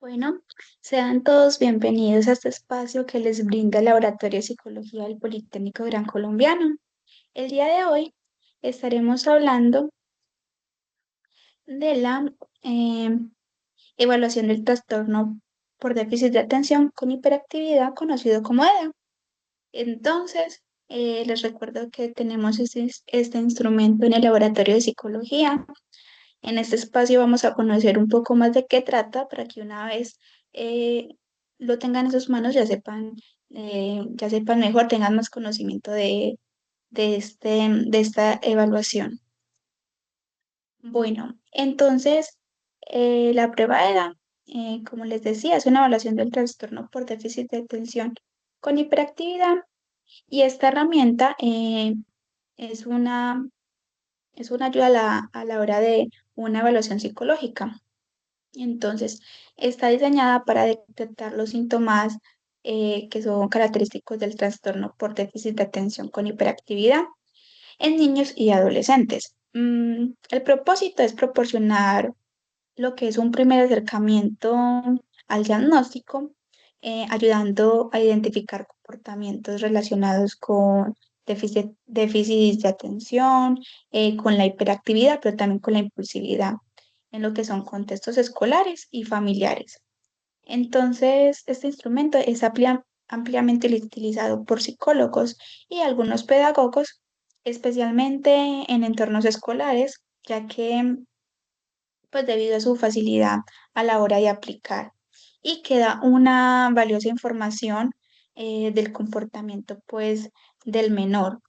Bueno, sean todos bienvenidos a este espacio que les brinda el Laboratorio de Psicología del Politécnico Gran Colombiano. El día de hoy estaremos hablando de la eh, evaluación del trastorno por déficit de atención con hiperactividad, conocido como EDA. Entonces, les recuerdo que tenemos este instrumento en el Laboratorio de Psicología. En este espacio vamos a conocer un poco más de qué trata para que una vez eh, lo tengan en sus manos ya sepan mejor, tengan más conocimiento de esta evaluación. Bueno, entonces la prueba EDA, como les decía, es una evaluación del trastorno por déficit de atención con hiperactividad y esta herramienta es es una ayuda a la hora de una evaluación psicológica. Entonces, está diseñada para detectar los síntomas que son característicos del trastorno por déficit de atención con hiperactividad en niños y adolescentes. El propósito es proporcionar lo que es un primer acercamiento al diagnóstico, ayudando a identificar comportamientos relacionados con déficit de atención, con la hiperactividad, pero también con la impulsividad en lo que son contextos escolares y familiares. Entonces, este instrumento es ampliamente utilizado por psicólogos y algunos pedagogos, especialmente en entornos escolares, ya que pues debido a su facilidad a la hora de aplicar y que da una valiosa información del comportamiento pues del menor.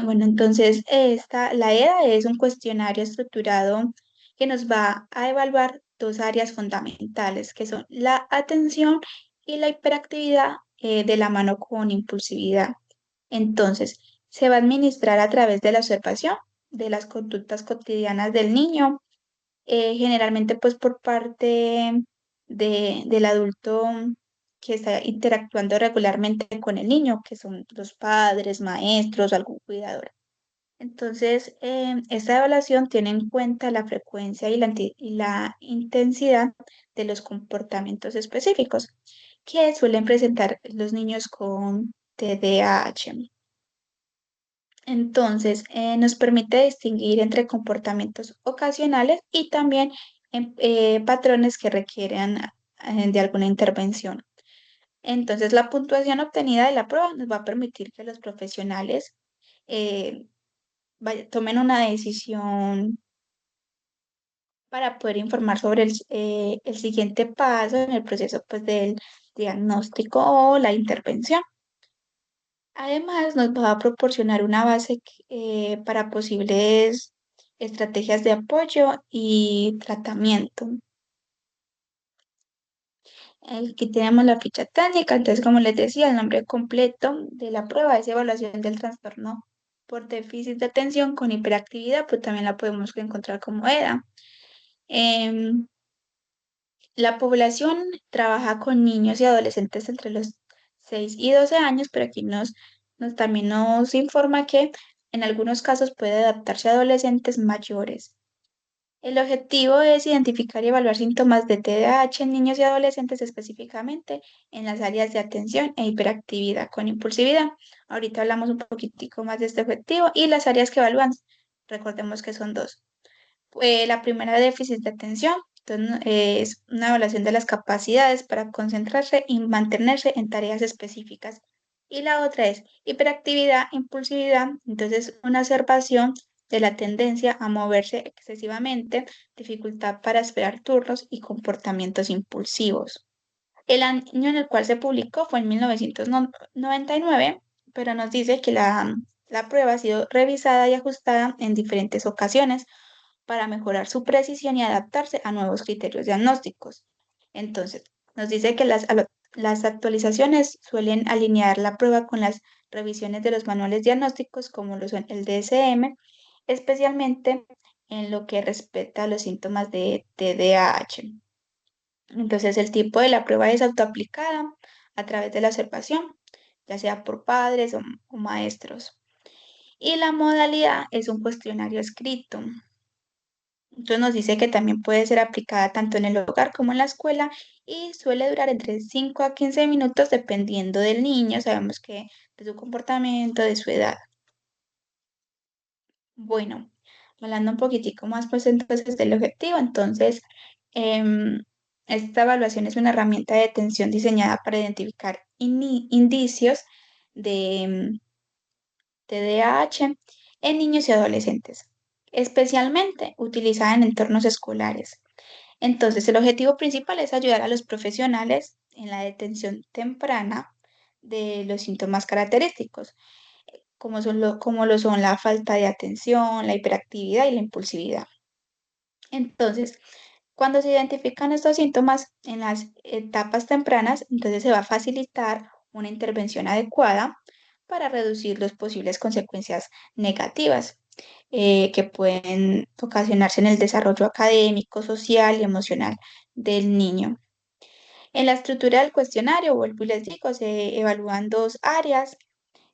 Bueno, entonces la EDA es un cuestionario estructurado que nos va a evaluar dos áreas fundamentales, que son la atención y la hiperactividad de la mano con impulsividad. Entonces, se va a administrar a través de la observación de las conductas cotidianas del niño, generalmente pues por parte del adulto que está interactuando regularmente con el niño, que son los padres, maestros, algún cuidador. Entonces, esta evaluación tiene en cuenta la frecuencia y la intensidad de los comportamientos específicos que suelen presentar los niños con TDAH. Entonces, nos permite distinguir entre comportamientos ocasionales y también patrones que requieren de alguna intervención. Entonces, la puntuación obtenida de la prueba nos va a permitir que los profesionales eh, tomen una decisión para poder informar sobre el siguiente paso en el proceso pues, del diagnóstico o la intervención. Además, nos va a proporcionar una base para posibles estrategias de apoyo y tratamiento. Aquí tenemos la ficha técnica, entonces como les decía, el nombre completo de la prueba es evaluación del trastorno por déficit de atención con hiperactividad, pues también la podemos encontrar como EDA. Em, la población trabaja con niños y adolescentes entre los 6 y 12 años, pero aquí también nos informa que en algunos casos puede adaptarse a adolescentes mayores. El objetivo es identificar y evaluar síntomas de TDAH en niños y adolescentes específicamente en las áreas de atención e hiperactividad con impulsividad. Ahorita hablamos un poquitico más de este objetivo y las áreas que evalúan. Recordemos que son dos. La primera, déficit de atención, entonces, es una evaluación de las capacidades para concentrarse y mantenerse en tareas específicas. Y la otra es hiperactividad, impulsividad, entonces una observación de la tendencia a moverse excesivamente, dificultad para esperar turnos y comportamientos impulsivos. El año en el cual se publicó fue en 1999, pero nos dice que la prueba ha sido revisada y ajustada en diferentes ocasiones para mejorar su precisión y adaptarse a nuevos criterios diagnósticos. Entonces, nos dice que las actualizaciones suelen alinear la prueba con las revisiones de los manuales diagnósticos, como lo son el DSM, especialmente en lo que respecta a los síntomas de TDAH. Entonces, el tipo de la prueba es autoaplicada a través de la observación, ya sea por padres o maestros. Y la modalidad es un cuestionario escrito. Entonces nos dice que también puede ser aplicada tanto en el hogar como en la escuela y suele durar entre 5 a 15 minutos dependiendo del niño. Sabemos que de su comportamiento, de su edad. Bueno, hablando un poquitico más pues entonces del objetivo, entonces em, esta evaluación es una herramienta de detención diseñada para identificar indicios de TDAH en niños y adolescentes, especialmente utilizada en entornos escolares. Entonces, el objetivo principal es ayudar a los profesionales en la detención temprana de los síntomas característicos, como lo son la falta de atención, la hiperactividad y la impulsividad. Entonces, cuando se identifican estos síntomas en las etapas tempranas, entonces se va a facilitar una intervención adecuada para reducir las posibles consecuencias negativas que pueden ocasionarse en el desarrollo académico, social y emocional del niño. En la estructura del cuestionario, vuelvo y les digo, se evalúan dos áreas.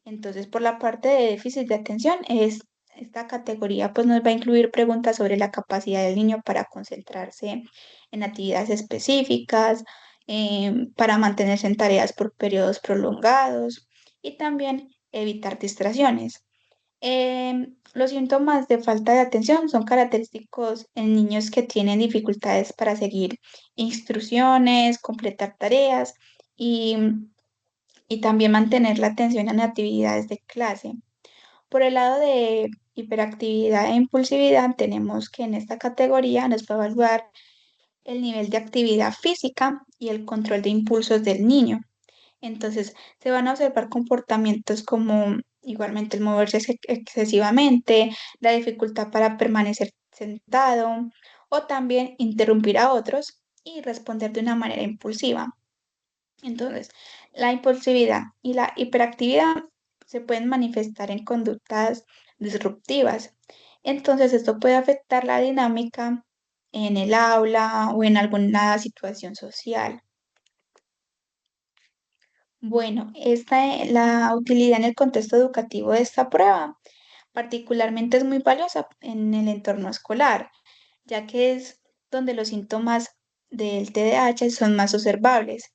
Entonces, por la parte de déficit de atención, esta categoría pues nos va a incluir preguntas sobre la capacidad del niño para concentrarse en actividades específicas, para mantenerse en tareas por periodos prolongados y también evitar distracciones. Los síntomas de falta de atención son característicos en niños que tienen dificultades para seguir instrucciones, completar tareas y, y también mantener la atención en actividades de clase. Por el lado de hiperactividad e impulsividad, tenemos que en esta categoría nos va a evaluar el nivel de actividad física y el control de impulsos del niño. Entonces, se van a observar comportamientos como igualmente el moverse excesivamente, la dificultad para permanecer sentado o también interrumpir a otros y responder de una manera impulsiva. Entonces, la impulsividad y la hiperactividad se pueden manifestar en conductas disruptivas. Entonces, esto puede afectar la dinámica en el aula o en alguna situación social. Bueno, la utilidad en el contexto educativo de esta prueba particularmente es muy valiosa en el entorno escolar, ya que es donde los síntomas del TDAH son más observables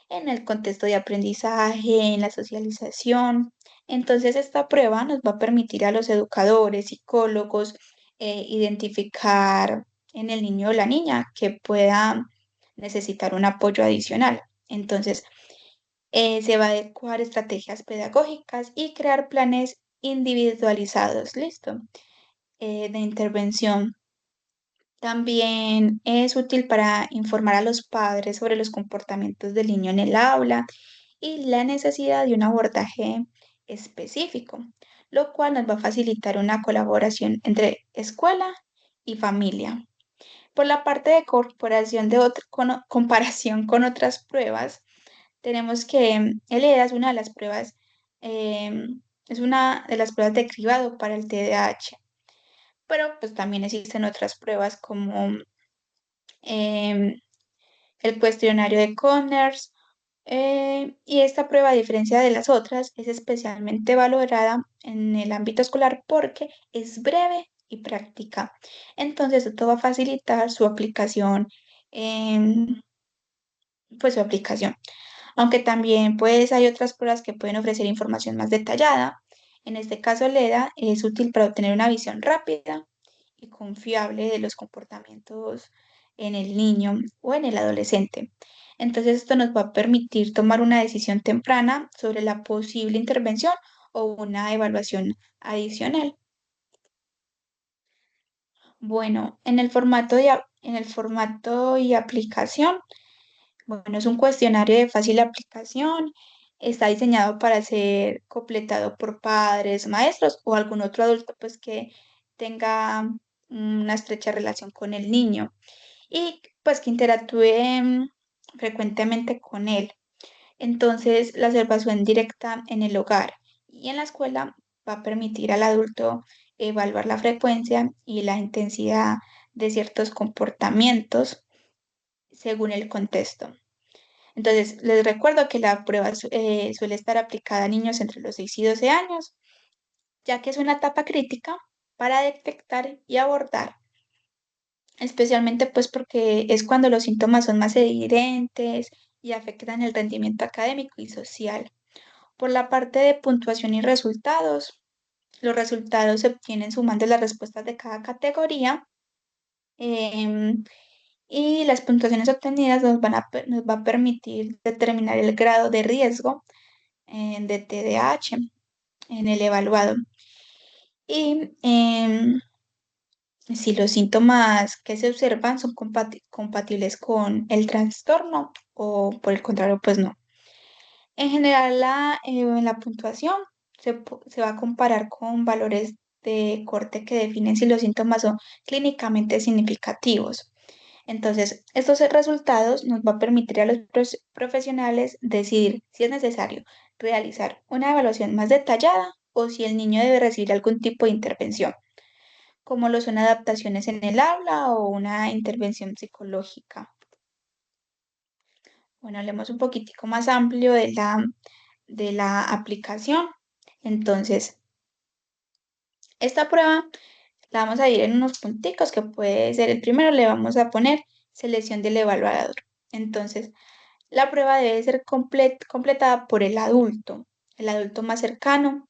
en el contexto de aprendizaje, en la socialización. Entonces, esta prueba nos va a permitir a los educadores, psicólogos, identificar en el niño o la niña que pueda necesitar un apoyo adicional. Entonces, se va a adecuar estrategias pedagógicas y crear planes individualizados, listo, de intervención. También es útil para informar a los padres sobre los comportamientos del niño en el aula y la necesidad de un abordaje específico, lo cual nos va a facilitar una colaboración entre escuela y familia. Por la parte de comparación con otras pruebas, tenemos que el EDA es una de las pruebas, es una de las pruebas de cribado para el TDAH, pero pues también existen otras pruebas como em, el cuestionario de Conners, y esta prueba, a diferencia de las otras, es especialmente valorada en el ámbito escolar porque es breve y práctica. Entonces, esto va a facilitar su aplicación, em, pues su aplicación. Aunque también pues hay otras pruebas que pueden ofrecer información más detallada. En este caso, LEDA es útil para obtener una visión rápida y confiable de los comportamientos en el niño o en el adolescente. Entonces, esto nos va a permitir tomar una decisión temprana sobre la posible intervención o una evaluación adicional. Bueno, en el formato y aplicación. Bueno, es un cuestionario de fácil aplicación. Está diseñado para ser completado por padres, maestros o algún otro adulto pues que tenga una estrecha relación con el niño y pues que interactúe frecuentemente con él. Entonces, la observación directa en el hogar y en la escuela va a permitir al adulto evaluar la frecuencia y la intensidad de ciertos comportamientos según el contexto. Entonces, les recuerdo que la prueba suele estar aplicada a niños entre los 6 y 12 años, ya que es una etapa crítica para detectar y abordar especialmente pues porque es cuando los síntomas son más evidentes y afectan el rendimiento académico y social. Por la parte de puntuación y resultados, los resultados se obtienen sumando las respuestas de cada categoría, em, y las puntuaciones obtenidas nos va a permitir determinar el grado de riesgo de TDAH en el evaluado. Y si los síntomas que se observan son compatibles con el trastorno o por el contrario, pues no. En general, la puntuación se va a comparar con valores de corte que definen si los síntomas son clínicamente significativos. Entonces, estos resultados nos va a permitir a los profesionales decidir si es necesario realizar una evaluación más detallada o si el niño debe recibir algún tipo de intervención, como lo son adaptaciones en el aula o una intervención psicológica. Bueno, hablemos un poquitico más amplio de la aplicación. Entonces, esta prueba la vamos a ir en unos punticos que puede ser el primero, le vamos a poner selección del evaluador. Entonces, la prueba debe ser completada por el adulto más cercano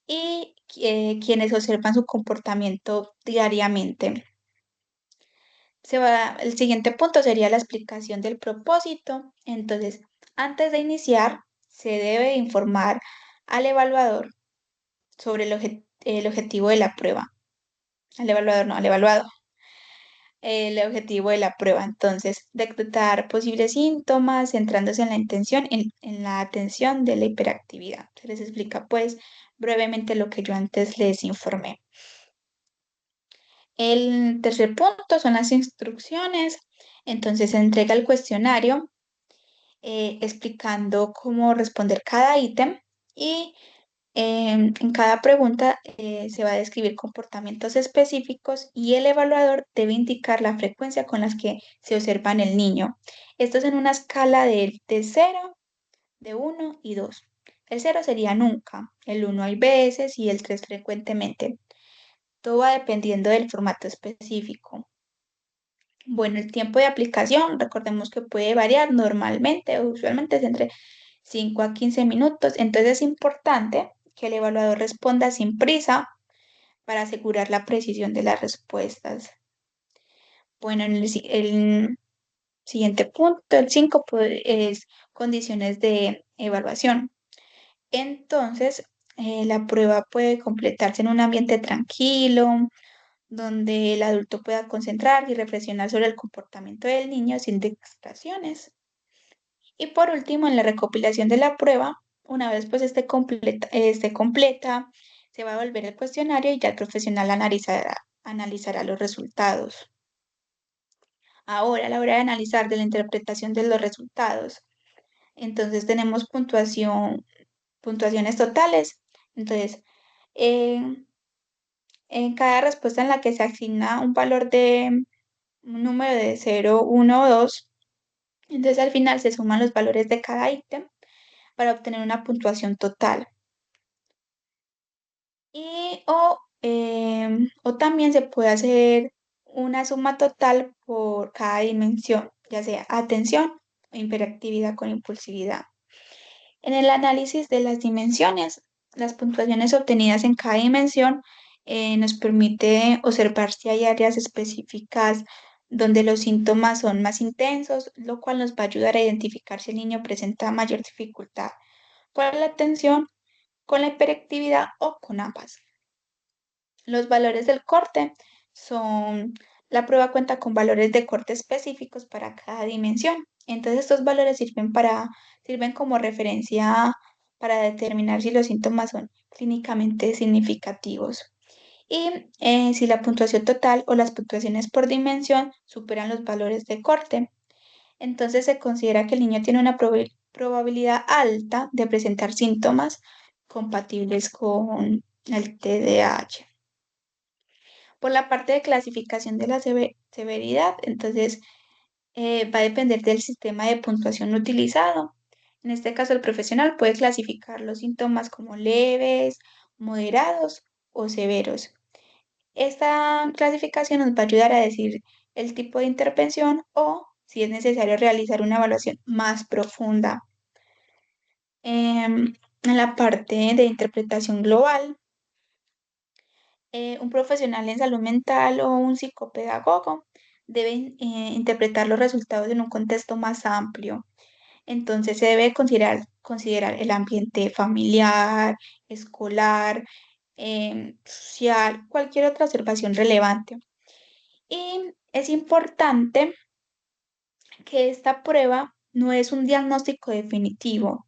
y quienes observan su comportamiento diariamente. El siguiente punto sería la explicación del propósito. Entonces, antes de iniciar, se debe informar al evaluador sobre el objetivo de la prueba. Al evaluador, no, al evaluado. El objetivo de la prueba. Entonces, detectar posibles síntomas, centrándose en la intención, en la atención de la hiperactividad. Se les explica, pues, brevemente lo que yo antes les informé. El tercer punto son las instrucciones. Entonces, se entrega el cuestionario explicando cómo responder cada ítem y en cada pregunta se va a describir comportamientos específicos y el evaluador debe indicar la frecuencia con las que se observa en el niño. Esto es en una escala de 0, de 1 y 2. El 0 sería nunca, el 1 hay veces y el 3 frecuentemente. Todo va dependiendo del formato específico. Bueno, el tiempo de aplicación, recordemos que puede variar normalmente, o usualmente es entre 5 a 15 minutos, entonces es importante que el evaluador responda sin prisa para asegurar la precisión de las respuestas. Bueno, el siguiente punto, el 5, pues, es condiciones de evaluación. Entonces, la prueba puede completarse en un ambiente tranquilo, donde el adulto pueda concentrarse y reflexionar sobre el comportamiento del niño sin distracciones. Y por último, en la recopilación de la prueba, una vez pues esté completa, se va a volver el cuestionario y ya el profesional analizará los resultados. Ahora, a la hora de analizar de la interpretación de los resultados, entonces tenemos puntuaciones totales. Entonces, en, en cada respuesta en la que se asigna un número de 0, 1 o 2, entonces al final se suman los valores de cada ítem para obtener una puntuación total. O también se puede hacer una suma total por cada dimensión, ya sea atención o hiperactividad con impulsividad. En el análisis de las dimensiones, las puntuaciones obtenidas en cada dimensión nos permite observar si hay áreas específicas donde los síntomas son más intensos, lo cual nos va a ayudar a identificar si el niño presenta mayor dificultad con la atención, con la hiperactividad o con ambas. Los valores del corte son, la prueba cuenta con valores de corte específicos para cada dimensión. Entonces estos valores sirven como referencia para determinar si los síntomas son clínicamente significativos. Y si la puntuación total o las puntuaciones por dimensión superan los valores de corte, entonces se considera que el niño tiene una probabilidad alta de presentar síntomas compatibles con el TDAH. Por la parte de clasificación de la severidad, entonces va a depender del sistema de puntuación utilizado. En este caso, el profesional puede clasificar los síntomas como leves, moderados o severos. Esta clasificación nos va a ayudar a decir el tipo de intervención o si es necesario realizar una evaluación más profunda. En la parte de interpretación global, un profesional en salud mental o un psicopedagogo deben interpretar los resultados en un contexto más amplio. Entonces se debe considerar el ambiente familiar, escolar, social, cualquier otra observación relevante. Y es importante que esta prueba no es un diagnóstico definitivo.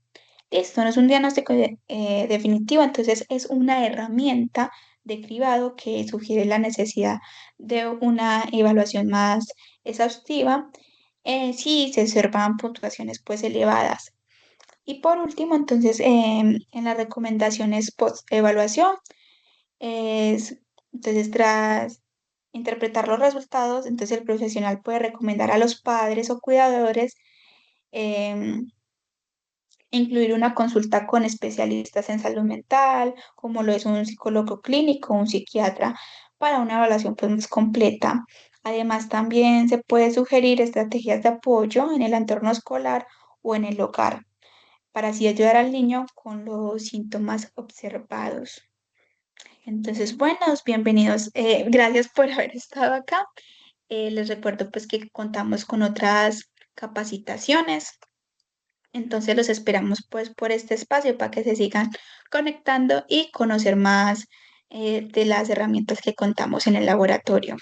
Listo, no es un diagnóstico definitivo, entonces es una herramienta de cribado que sugiere la necesidad de una evaluación más exhaustiva si se observan puntuaciones pues elevadas. Y por último, entonces, en las recomendaciones post-evaluación, es, entonces, tras interpretar los resultados, entonces el profesional puede recomendar a los padres o cuidadores em, incluir una consulta con especialistas en salud mental, como lo es un psicólogo clínico o un psiquiatra, para una evaluación pues, más completa. Además, también se puede sugerir estrategias de apoyo en el entorno escolar o en el hogar para así ayudar al niño con los síntomas observados. Entonces, buenos, bienvenidos. Gracias por haber estado acá. Les recuerdo pues que contamos con otras capacitaciones. Entonces los esperamos pues por este espacio para que se sigan conectando y conocer más de las herramientas que contamos en el laboratorio.